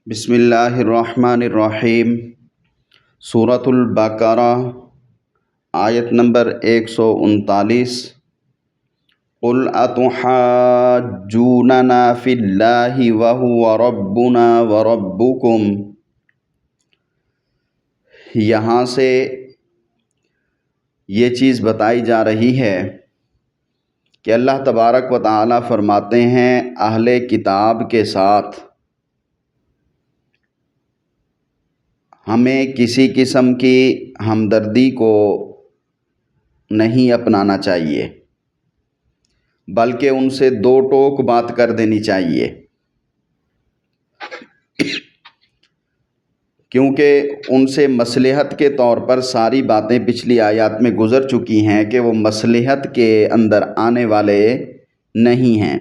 بسم اللہ الرحمن الرحیم۔ سورۃ البقرہ آیت نمبر 139۔ قل اتحاجوننا فی اللہ وہو ربنا وربکم۔ یہاں سے یہ چیز بتائی جا رہی ہے کہ اللہ تبارک و تعالی فرماتے ہیں اہل کتاب کے ساتھ ہمیں کسی قسم کی ہمدردی کو نہیں اپنانا چاہیے، بلکہ ان سے دو ٹوک بات کر دینی چاہیے، کیونکہ ان سے مصلحت کے طور پر ساری باتیں پچھلی آیات میں گزر چکی ہیں کہ وہ مصلحت کے اندر آنے والے نہیں ہیں۔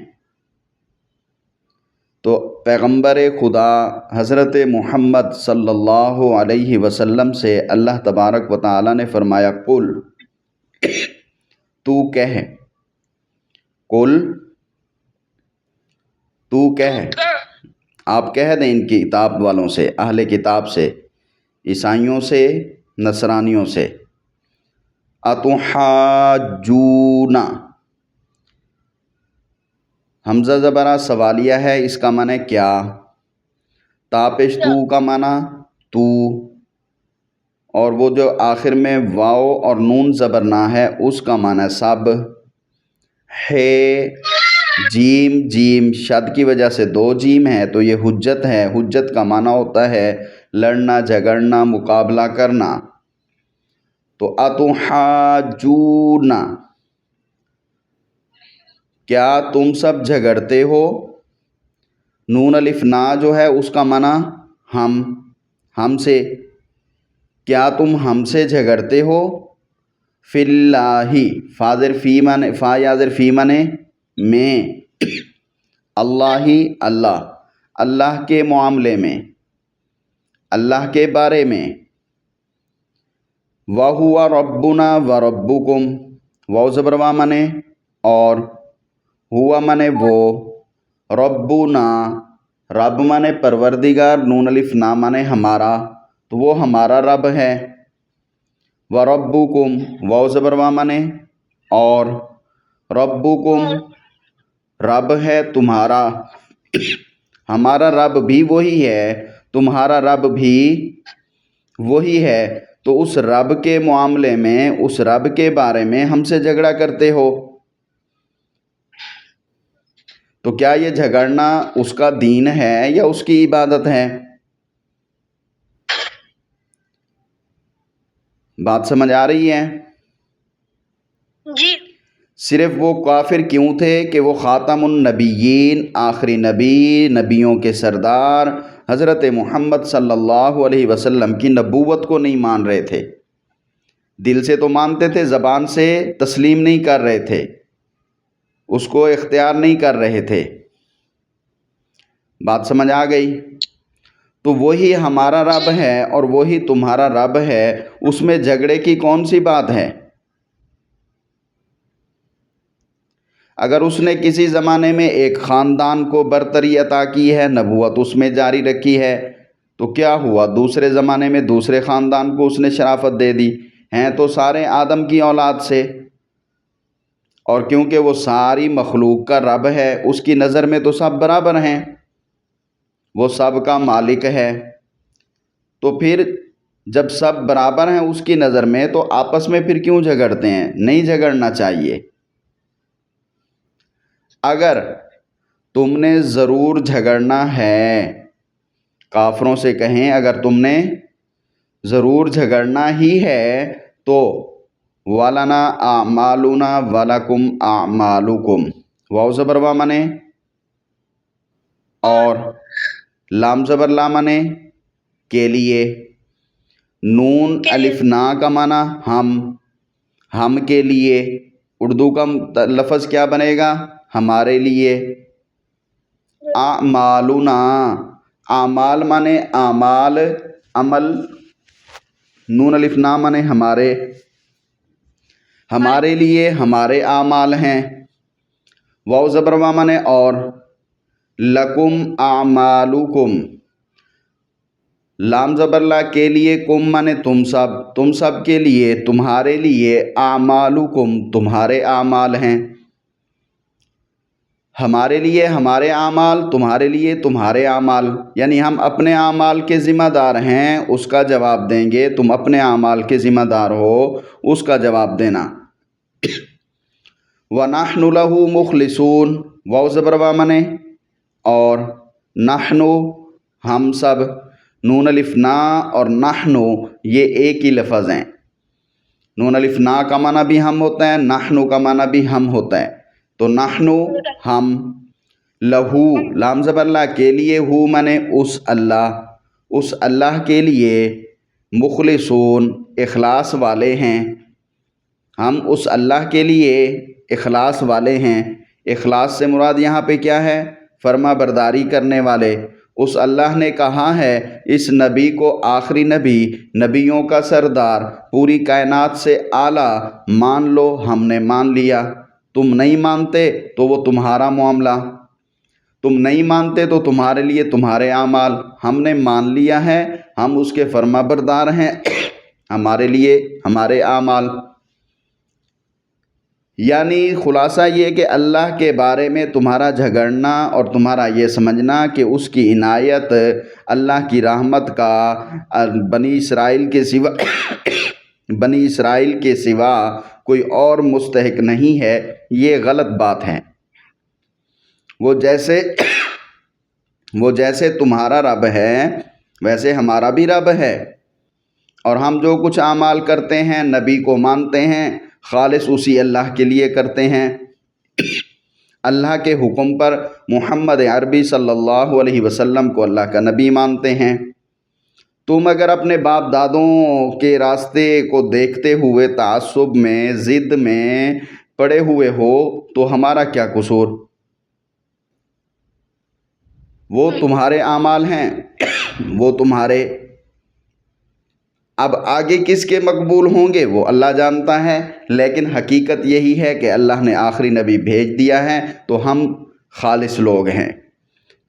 تو پیغمبر خدا حضرت محمد صلی اللہ علیہ وسلم سے اللہ تبارک و تعالی نے فرمایا قل، تو کہہ، قل تو کہہ، آپ کہہ دیں ان کی کتاب والوں سے، اہل کتاب سے، عیسائیوں سے، نصرانیوں سے، اتحاجونا، حمزہ زبرہ سوالیہ ہے، اس کا معنی کیا، تاپش تو کا معنی تو، اور وہ جو آخر میں واو اور نون زبرنا ہے اس کا معنی سب ہے۔ جیم جیم شد کی وجہ سے دو جیم ہے تو یہ حجت ہے۔ حجت کا معنی ہوتا ہے لڑنا جھگڑنا مقابلہ کرنا۔ تو اتحاجونا، کیا تم سب جھگڑتے ہو، نون الف نا جو ہے اس کا معنی ہم سے، کیا تم ہم سے جھگڑتے ہو، فی اللہ، فا یازر فی مانے میں، اللہ اللہ کے معاملے میں، اللہ کے بارے میں، وَهُوَ رَبُّنَا وَرَبُّكُمْ، واو زبر وا مانے اور، ہوا مانے وہ، ربنا رب مانے پروردگار، نون الف نا مانے ہمارا، تو وہ ہمارا رب ہے، وَرَبُّكُمْ واو زبر وا مانے اور، ربکم رب ہے تمہارا، ہمارا رب بھی وہی ہے، تمہارا رب بھی وہی ہے، تو اس رب کے معاملے میں، اس رب کے بارے میں ہم سے جھگڑا کرتے ہو۔ تو کیا یہ جھگڑنا اس کا دین ہے یا اس کی عبادت ہے؟ بات سمجھ آ رہی ہے؟ جی۔ صرف وہ کافر کیوں تھے کہ وہ خاتم النبیین، آخری نبی، نبیوں کے سردار حضرت محمد صلی اللہ علیہ وسلم کی نبوت کو نہیں مان رہے تھے۔ دل سے تو مانتے تھے، زبان سے تسلیم نہیں کر رہے تھے، اس کو اختیار نہیں کر رہے تھے۔ بات سمجھ آ گئی؟ تو وہی ہمارا رب ہے اور وہی تمہارا رب ہے، اس میں جھگڑے کی کون سی بات ہے؟ اگر اس نے کسی زمانے میں ایک خاندان کو برتری عطا کی ہے، نبوت اس میں جاری رکھی ہے، تو کیا ہوا دوسرے زمانے میں دوسرے خاندان کو اس نے شرافت دے دی؟ ہیں تو سارے آدم کی اولاد سے، اور کیونکہ وہ ساری مخلوق کا رب ہے، اس کی نظر میں تو سب برابر ہیں، وہ سب کا مالک ہے، تو پھر جب سب برابر ہیں اس کی نظر میں تو آپس میں پھر کیوں جھگڑتے ہیں؟ نہیں جھگڑنا چاہیے۔ اگر تم نے ضرور جھگڑنا ہے، کافروں سے کہیں اگر تم نے ضرور جھگڑنا ہی ہے تو وَلَنَا أَعْمَالُنَا وَلَكُمْ أَعْمَالُكُمْ واو زبر وا مانے اور لام زبر لا مانے کے لیے، نون الف نا کا معنی ہم کے لیے، اردو کا لفظ کیا بنے گا؟ ہمارے لیے۔ اعمالنا، اعمال مانے اعمال، عمل، نون الف نا مانے ہمارے لیے ہمارے اعمال ہیں، واو زبر وا مانے اور، لکم اعمالکم لام زبر لا کے لیے، کم مانے تم سب کے لیے، تمہارے لیے، اعمالکم تمہارے اعمال ہیں، ہمارے لیے ہمارے اعمال، تمہارے لیے تمہارے اعمال، یعنی ہم اپنے اعمال کے ذمہ دار ہیں، اس کا جواب دیں گے، تم اپنے اعمال کے ذمہ دار ہو، اس کا جواب دینا۔ وَنَحْنُ لَهُ مُخْلِصُونَ، واو زبر وا منے اور نحنو ہم سب، نون الف نا اور نحنو یہ ایک ہی لفظ ہیں۔ نون الف نا کا معنی بھی ہم ہوتا ہے، نحنو کا معنی بھی ہم ہوتا ہے، تو نحنو ہم، لہو لام زبر لا کے لیے، ہو منے اس اللہ کے لیے، مخلصون اخلاص والے ہیں، ہم اس اللہ کے لیے اخلاص والے ہیں۔ اخلاص سے مراد یہاں پہ کیا ہے؟ فرما برداری کرنے والے۔ اس اللہ نے کہا ہے اس نبی کو آخری نبی، نبیوں کا سردار، پوری کائنات سے اعلیٰ مان لو، ہم نے مان لیا۔ تم نہیں مانتے تو وہ تمہارا معاملہ، تم نہیں مانتے تو تمہارے لیے تمہارے اعمال، ہم نے مان لیا ہے، ہم اس کے فرما بردار ہیں، ہمارے لیے ہمارے اعمال۔ یعنی خلاصہ یہ کہ اللہ کے بارے میں تمہارا جھگڑنا اور تمہارا یہ سمجھنا کہ اس کی عنایت، اللہ کی رحمت کا بنی اسرائیل کے سوا کوئی اور مستحق نہیں ہے، یہ غلط بات ہے۔ وہ جیسے تمہارا رب ہے ویسے ہمارا بھی رب ہے، اور ہم جو کچھ اعمال کرتے ہیں، نبی کو مانتے ہیں، خالص اسی اللہ کے لیے کرتے ہیں، اللہ کے حکم پر محمد عربی صلی اللہ علیہ وسلم کو اللہ کا نبی مانتے ہیں۔ تم اگر اپنے باپ دادوں کے راستے کو دیکھتے ہوئے تعصب میں، ضد میں پڑے ہوئے ہو تو ہمارا کیا قصور؟ وہ تمہارے اعمال ہیں، وہ تمہارے، اب آگے کس کے مقبول ہوں گے وہ اللہ جانتا ہے، لیکن حقیقت یہی ہے کہ اللہ نے آخری نبی بھیج دیا ہے تو ہم خالص لوگ ہیں۔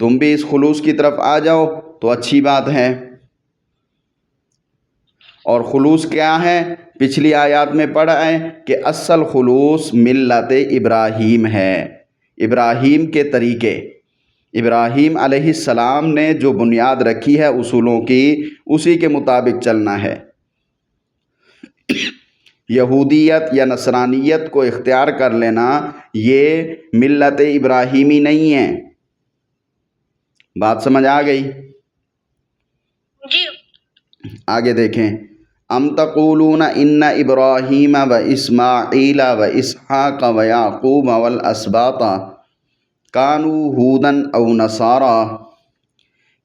تم بھی اس خلوص کی طرف آ جاؤ تو اچھی بات ہے۔ اور خلوص کیا ہے؟ پچھلی آیات میں پڑھا ہے کہ اصل خلوص ملت ابراہیم ہے، ابراہیم کے طریقے، ابراہیم علیہ السلام نے جو بنیاد رکھی ہے اصولوں کی، اسی کے مطابق چلنا ہے۔ یہودیت یا نصرانیت کو اختیار کر لینا یہ ملت ابراہیمی نہیں ہے۔ بات سمجھ آ گئی؟ جی۔ آگے دیکھیں، ام تقولون ان ابراہیم و اسماعیل و اسحاق و یعقوب والاسباط کانوا ہودن او نصارا۔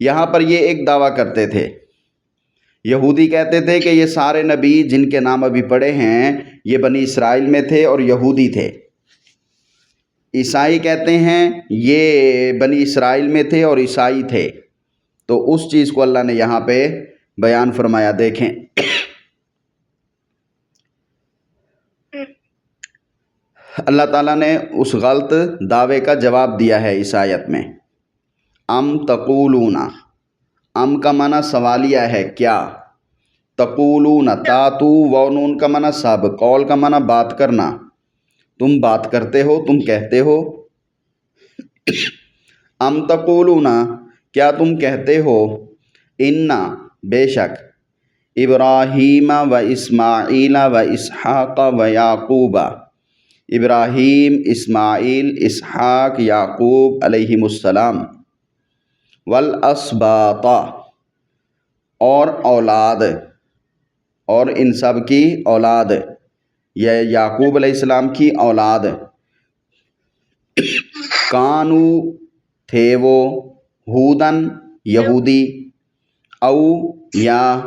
یہاں پر یہ ایک دعویٰ کرتے تھے، یہودی کہتے تھے کہ یہ سارے نبی جن کے نام ابھی پڑھے ہیں یہ بنی اسرائیل میں تھے اور یہودی تھے۔ عیسائی کہتے ہیں یہ بنی اسرائیل میں تھے اور عیسائی تھے۔ تو اس چیز کو اللہ نے یہاں پہ بیان فرمایا، دیکھیں اللہ تعالیٰ نے اس غلط دعوے کا جواب دیا ہے اس آیت میں۔ ام تقولون، ام کا معنی سوالیہ ہے، کیا؟ تقولون، تاتو و نون کا معنی سب، قول کا معنی بات کرنا، تم بات کرتے ہو، تم کہتے ہو۔ ام تقولون، کیا تم کہتے ہو، انا بے شک، ابراہیم و اسماعیل و اسحاق و یعقوب، ابراہیم، اسماعیل، اسحاق، یعقوب علیہم السلام، والاسباط اور اولاد، اور ان سب کی اولاد، یا یعقوب علیہ السلام کی اولاد، کانو تھے وہ، ہودن یہودی، او یا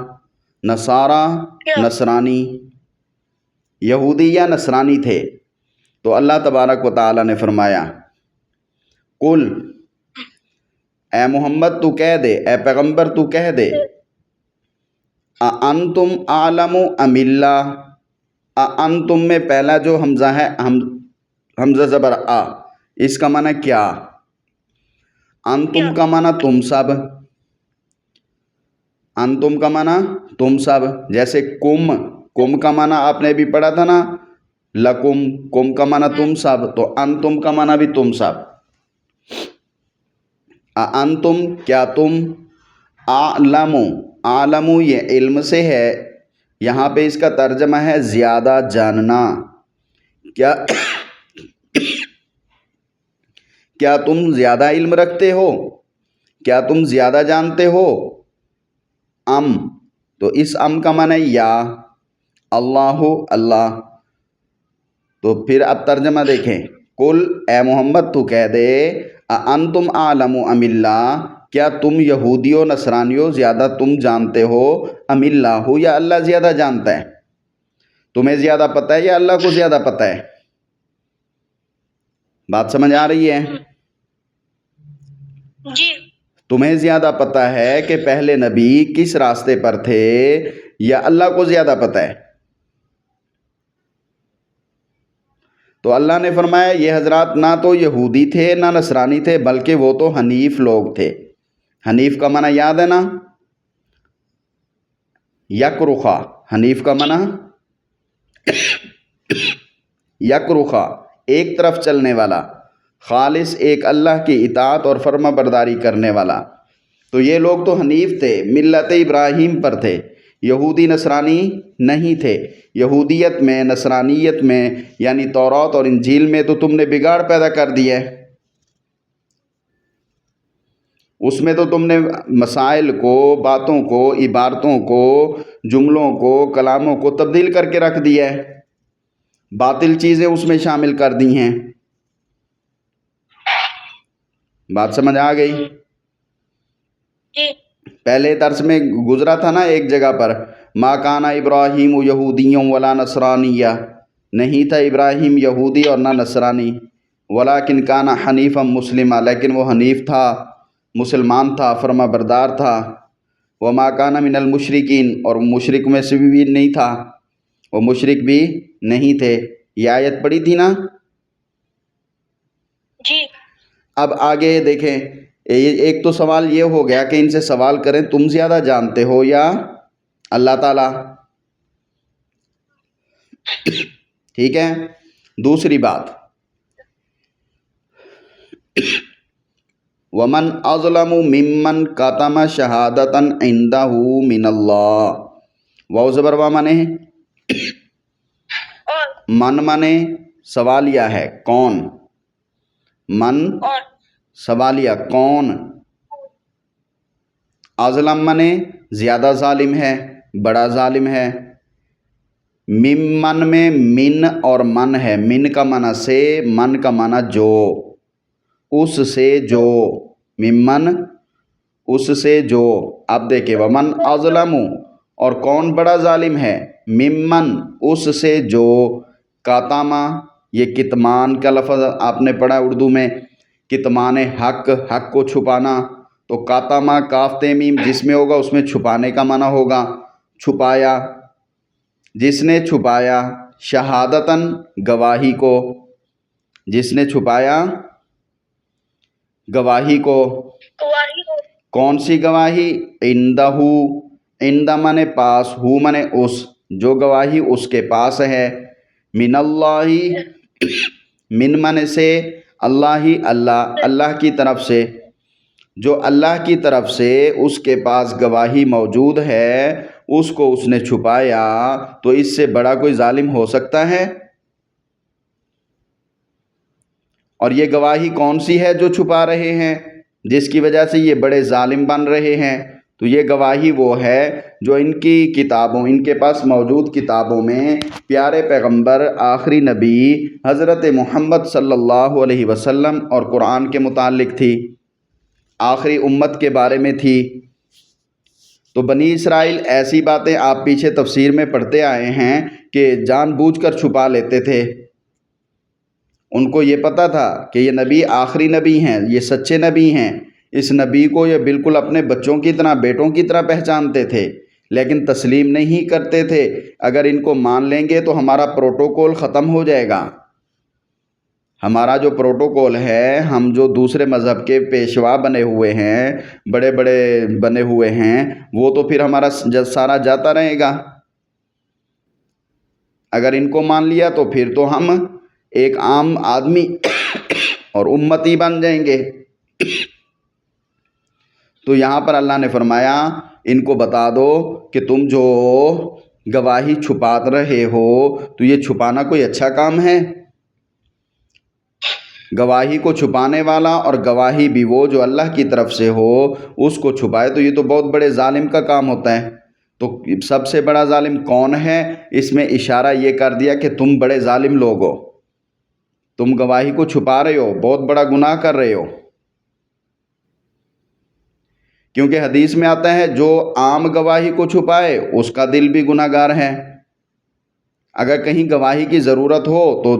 نصارا نصرانی، یہودی یا نصرانی تھے۔ تو اللہ تبارک و تعالیٰ نے فرمایا، قل، اے محمد تو کہہ دے، اے پیغمبر تو کہہ دے، اَأَنْتُمْ أَعْلَمُ أَمِ اللَّهُ، اَأَنْتُم میں پہلا جو حمزہ ہے، حمزہ زبر آ، اس کا معنی کیا؟ انتم کا معنی تم سب، انتم کا معنی تم سب، جیسے کم کا معنی آپ نے بھی پڑھا تھا نا، لکم، کم کا معنی تم سب، تو انتم کا معنی بھی تم سب۔ انتم کیا تم، اعلم یہ علم سے ہے، یہاں پہ اس کا ترجمہ ہے زیادہ جاننا۔ کیا تم زیادہ علم رکھتے ہو، کیا تم زیادہ جانتے ہو؟ تو اس کا معنی یا، اللہ۔ تو پھر اب ترجمہ دیکھیں، قل اے محمد تو کہہ دے، انتم اعلم ام اللہ، کیا تم یہودیوں نصرانیوں زیادہ تم جانتے ہو، ام اللہ، یا اللہ زیادہ جانتا ہے؟ تمہیں زیادہ پتہ ہے یا اللہ کو زیادہ پتہ ہے؟ بات سمجھ آ رہی ہے؟ جی تمہیں زیادہ پتہ ہے کہ پہلے نبی کس راستے پر تھے، یا اللہ کو زیادہ پتہ ہے؟ تو اللہ نے فرمایا یہ حضرات نہ تو یہودی تھے نہ نصرانی تھے، بلکہ وہ تو حنیف لوگ تھے۔ حنیف کا معنی یاد ہے نا، یکرخا، حنیف کا معنی یکرخا، ایک طرف چلنے والا، خالص ایک اللہ کی اطاعت اور فرما برداری کرنے والا۔ تو یہ لوگ تو حنیف تھے، ملت ابراہیم پر تھے، یہودی نصرانی نہیں تھے۔ یہودیت میں، نصرانیت میں، یعنی تورات اور انجیل میں تو تم نے بگاڑ پیدا کر دیا ہے، اس میں تو تم نے مسائل کو، باتوں کو، عبارتوں کو، جملوں کو، کلاموں کو تبدیل کر کے رکھ دیا ہے، باطل چیزیں اس میں شامل کر دی ہیں۔ بات سمجھ آ گئی؟ جی پہلے درس میں گزرا تھا نا ایک جگہ پر، ما کان ابراہیم یہودیوں ولا نصرانیہ، نہیں تھا ابراہیم یہودی اور نہ نصرانی، ولیکن کان حنیفا مسلما، لیکن وہ حنیف تھا، مسلمان تھا، فرما بردار تھا، وما کان من المشرکین، اور مشرک میں سے بھی نہیں تھا، وہ مشرک بھی نہیں تھے۔ یہ آیت پڑھی تھی نا؟ جی اب آگے دیکھیں، ایک تو سوال یہ ہو گیا کہ ان سے سوال کریں تم زیادہ جانتے ہو یا اللہ تعالیٰ، ٹھیک ہے؟ دوسری بات، ومن اظلم ممن کتم شہادۃ عندہ من اللہ، واو زبر وا مانے اور من مانے سوالیہ ہے کون، من اور سوالیہ کون، اظلم مانے زیادہ ظالم ہے، بڑا ظالم ہے، ممن میں من اور من ہے، من کا معنی سے، من کا معنی جو، اس سے جو، ممن اس سے جو۔ اب دیکھیں ومن اظلم، اور کون بڑا ظالم ہے، ممن اس سے جو، کاتاما، یہ کتمان کا لفظ آپ نے پڑھا اردو میں، کتمان حق، حق کو چھپانا، تو کاتاما کاف تے میم جس میں ہوگا اس میں چھپانے کا معنی ہوگا، چھپایا، جس نے چھپایا، شہادتاً گواہی کو، جس نے چھپایا گواہی کو، گواہی ہو، کون سی گواہی، عندہ، عندہ مانے پاس، ہو مانے اس، جو گواہی اس کے پاس ہے، من اللہ، من مانے سے، اللہ ہی اللہ، اللہ کی طرف سے، جو اللہ کی طرف سے اس کے پاس گواہی موجود ہے اس کو اس نے چھپایا، تو اس سے بڑا کوئی ظالم ہو سکتا ہے؟ اور یہ گواہی کون سی ہے جو چھپا رہے ہیں، جس کی وجہ سے یہ بڑے ظالم بن رہے ہیں؟ تو یہ گواہی وہ ہے جو ان کی کتابوں، ان کے پاس موجود کتابوں میں پیارے پیغمبر آخری نبی حضرت محمد صلی اللہ علیہ وسلم اور قرآن کے متعلق تھی، آخری امت کے بارے میں تھی۔ تو بنی اسرائیل ایسی باتیں آپ پیچھے تفسیر میں پڑھتے آئے ہیں کہ جان بوجھ کر چھپا لیتے تھے، ان کو یہ پتہ تھا کہ یہ نبی آخری نبی ہیں، یہ سچے نبی ہیں، اس نبی کو یہ بالکل اپنے بچوں کی طرح، بیٹوں کی طرح پہچانتے تھے، لیکن تسلیم نہیں کرتے تھے، اگر ان کو مان لیں گے تو ہمارا پروٹوکول ختم ہو جائے گا، ہمارا جو پروٹوکول ہے، ہم جو دوسرے مذہب کے پیشوا بنے ہوئے ہیں، بڑے بڑے بنے ہوئے ہیں، وہ تو پھر ہمارا سارا جاتا رہے گا۔ اگر ان کو مان لیا تو پھر تو ہم ایک عام آدمی اور امتی بن جائیں گے۔ تو یہاں پر اللہ نے فرمایا ان کو بتا دو کہ تم جو گواہی چھپا رہے ہو تو یہ چھپانا کوئی اچھا کام ہے؟ گواہی کو چھپانے والا اور گواہی بھی وہ جو اللہ کی طرف سے ہو اس کو چھپائے تو یہ تو بہت بڑے ظالم کا کام ہوتا ہے۔ تو سب سے بڑا ظالم کون ہے؟ اس میں اشارہ یہ کر دیا کہ تم بڑے ظالم لوگ ہو، تم گواہی کو چھپا رہے ہو، بہت بڑا گناہ کر رہے ہو۔ کیونکہ حدیث میں آتا ہے جو عام گواہی کو چھپائے اس کا دل بھی گناہ گار ہے۔ اگر کہیں گواہی کی ضرورت ہو تو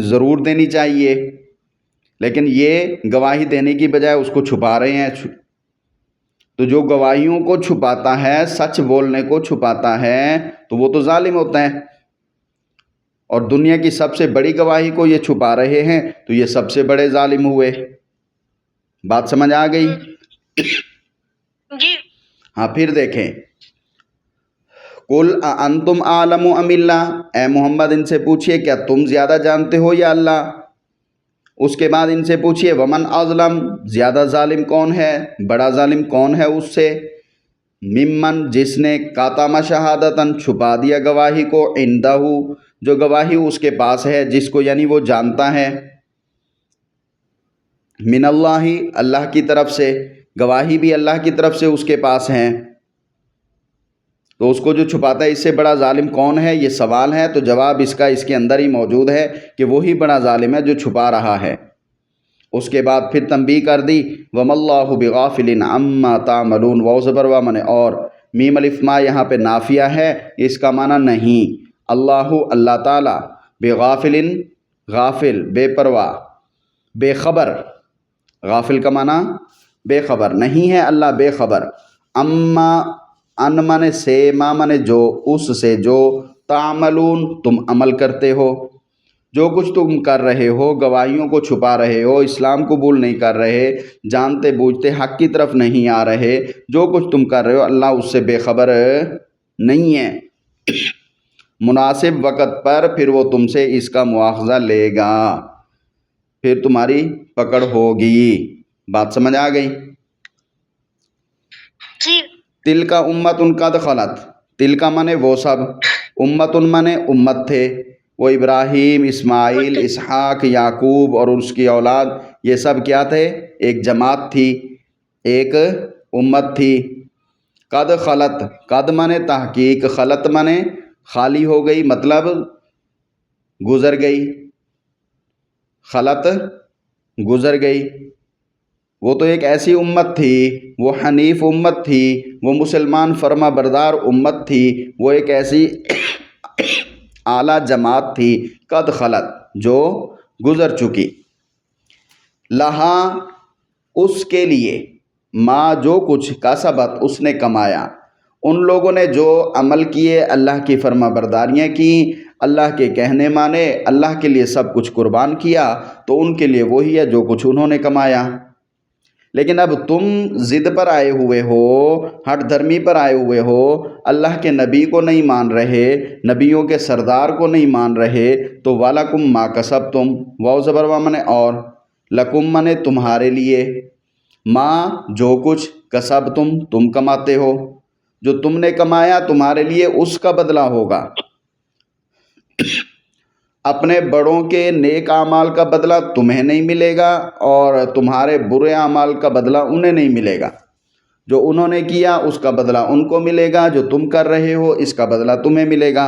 ضرور دینی چاہیے، لیکن یہ گواہی دینے کی بجائے اس کو چھپا رہے ہیں۔ تو جو گواہیوں کو چھپاتا ہے، سچ بولنے کو چھپاتا ہے، تو وہ تو ظالم ہوتا ہے۔ اور دنیا کی سب سے بڑی گواہی کو یہ چھپا رہے ہیں تو یہ سب سے بڑے ظالم ہوئے۔ بات سمجھ آ گئی؟ جی ہاں پھر دیکھیں، قُلْ أَأَنْتُمْ أَعْلَمُ أَمِ اللَّهُ، اے محمد ان سے پوچھئے کیا تم زیادہ جانتے ہو یا اللہ؟ اس کے بعد ان سے پوچھئے وَمَنْ أَظْلَمُ، زیادہ ظالم کون ہے، بڑا ظالم کون ہے اس سے، ممن جس نے کاتم شہادتاً چھپا دیا گواہی کو، عندہ جو گواہی اس کے پاس ہے، جس کو یعنی وہ جانتا ہے، من اللہ اللہ کی طرف سے، گواہی بھی اللہ کی طرف سے اس کے پاس ہیں، تو اس کو جو چھپاتا ہے اس سے بڑا ظالم کون ہے؟ یہ سوال ہے، تو جواب اس کا اس کے اندر ہی موجود ہے کہ وہی بڑا ظالم ہے جو چھپا رہا ہے۔ اس کے بعد پھر تنبیہ کر دی وَمَا اللَّهُ بِغَافِلٍ عَمَّا تَعْمَلُونَ، واو زبر وا منے اور، میم الف ما یہاں پہ نافیہ ہے، اس کا معنی نہیں، اللہ تعالیٰ، بغافل غافل، بے پرواہ، بے خبر، غافل کا معنی بے خبر، نہیں ہے اللہ بے خبر، اما ان منے سے، ما منے جو، اس سے جو، تعملون تم عمل کرتے ہو، جو کچھ تم کر رہے ہو، گواہیوں کو چھپا رہے ہو، اسلام قبول نہیں کر رہے، جانتے بوجھتے حق کی طرف نہیں آ رہے، جو کچھ تم کر رہے ہو اللہ اس سے بے خبر نہیں ہے۔ مناسب وقت پر پھر وہ تم سے اس کا مواخذہ لے گا، پھر تمہاری پکڑ ہوگی۔ بات سمجھ آ گئی؟ جی تل کا امتن قد خلت، تل کا منے وہ سب، امتن منے امت تھے، وہ ابراہیم، اسماعیل، اسحاق، یعقوب اور اس کی اولاد، یہ سب کیا تھے؟ ایک جماعت تھی، ایک امت تھی۔ قد خلت، قد منے تحقیق، خلت منے خالی ہو گئی، مطلب گزر گئی، خلت گزر گئی۔ وہ تو ایک ایسی امت تھی، وہ حنیف امت تھی، وہ مسلمان فرما بردار امت تھی، وہ ایک ایسی اعلیٰ جماعت تھی، قد خلت جو گزر چکی، لہا اس کے لیے، ما جو کچھ، کسبت اس نے کمایا، ان لوگوں نے جو عمل کیے، اللہ کی فرما برداریاں کی، اللہ کے کہنے مانے، اللہ کے لیے سب کچھ قربان کیا، تو ان کے لیے وہی ہے جو کچھ انہوں نے کمایا۔ لیکن اب تم ضد پر آئے ہوئے ہو، ہٹ دھرمی پر آئے ہوئے ہو، اللہ کے نبی کو نہیں مان رہے، نبیوں کے سردار کو نہیں مان رہے، تو وَلَكُمْ مَا كَسَبْتُمْ، واو زبر وا منے اور، لکم منے تمہارے لیے، ما جو کچھ، کسبتم تم کماتے ہو، جو تم نے کمایا تمہارے لیے اس کا بدلہ ہوگا۔ اپنے بڑوں کے نیک اعمال کا بدلہ تمہیں نہیں ملے گا، اور تمہارے برے اعمال کا بدلہ انہیں نہیں ملے گا۔ جو انہوں نے کیا اس کا بدلہ ان کو ملے گا، جو تم کر رہے ہو اس کا بدلہ تمہیں ملے گا۔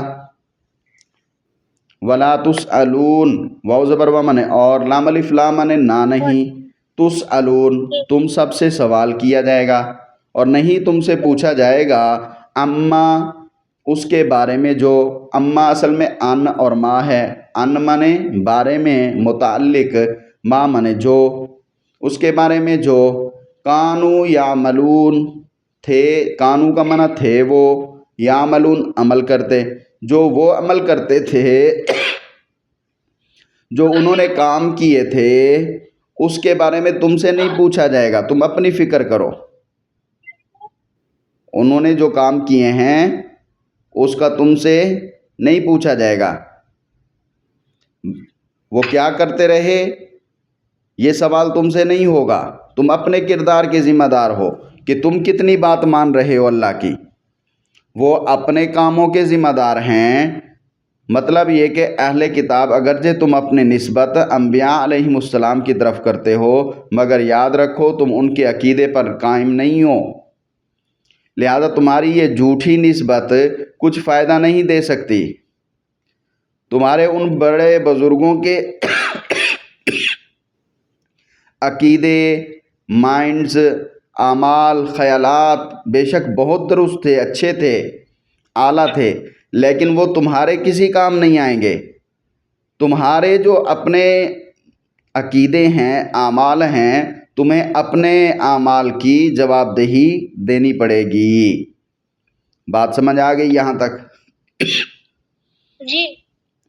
وَلَا تُسْأَلُونَ، واو زبر وا منے اور، لام الف لام منے نہ نہیں، تُسْأَلُونَ تم سب سے سوال کیا جائے گا، اور نہیں تم سے پوچھا جائے گا، اما اس کے بارے میں جو، اما اصل میں ان اور ما ہے، ان منے بارے میں، متعلق، ما منے جو، اس کے بارے میں جو، کانو یعملون تھے، کانو کا معنی تھے وہ، یعملون عمل کرتے، جو وہ عمل کرتے تھے جو انہوں نے کام کیے تھے اس کے بارے میں تم سے نہیں پوچھا جائے گا، تم اپنی فکر کرو۔ انہوں نے جو کام کیے ہیں اس کا تم سے نہیں پوچھا جائے گا، وہ کیا کرتے رہے یہ سوال تم سے نہیں ہوگا۔ تم اپنے کردار کے ذمہ دار ہو کہ تم کتنی بات مان رہے ہو اللہ کی۔ وہ اپنے کاموں کے ذمہ دار ہیں۔ مطلب یہ کہ اہل کتاب اگرچہ تم اپنے نسبت انبیاء علیہم السلام کی طرف کرتے ہو، مگر یاد رکھو تم ان کے عقیدے پر قائم نہیں ہو، لہذا تمہاری یہ جھوٹی نسبت کچھ فائدہ نہیں دے سکتی۔ تمہارے ان بڑے بزرگوں کے عقیدے، مائنڈز، اعمال، خیالات بے شک بہت درست تھے، اچھے تھے، اعلیٰ تھے، لیکن وہ تمہارے کسی کام نہیں آئیں گے۔ تمہارے جو اپنے عقیدے ہیں، اعمال ہیں، تمہیں اپنے اعمال کی جواب دہی دینی پڑے گی۔ بات سمجھ آ گئی یہاں تک؟ جی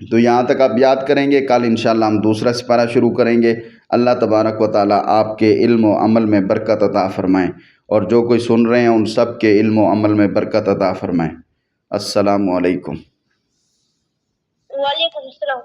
تو یہاں تک آپ یاد کریں گے، کل انشاءاللہ ہم دوسرا سپارہ شروع کریں گے۔ اللہ تبارک و تعالیٰ آپ کے علم و عمل میں برکت عطا فرمائیں، اور جو کوئی سن رہے ہیں ان سب کے علم و عمل میں برکت عطا فرمائیں۔ السلام علیکم۔ وعلیکم السلام۔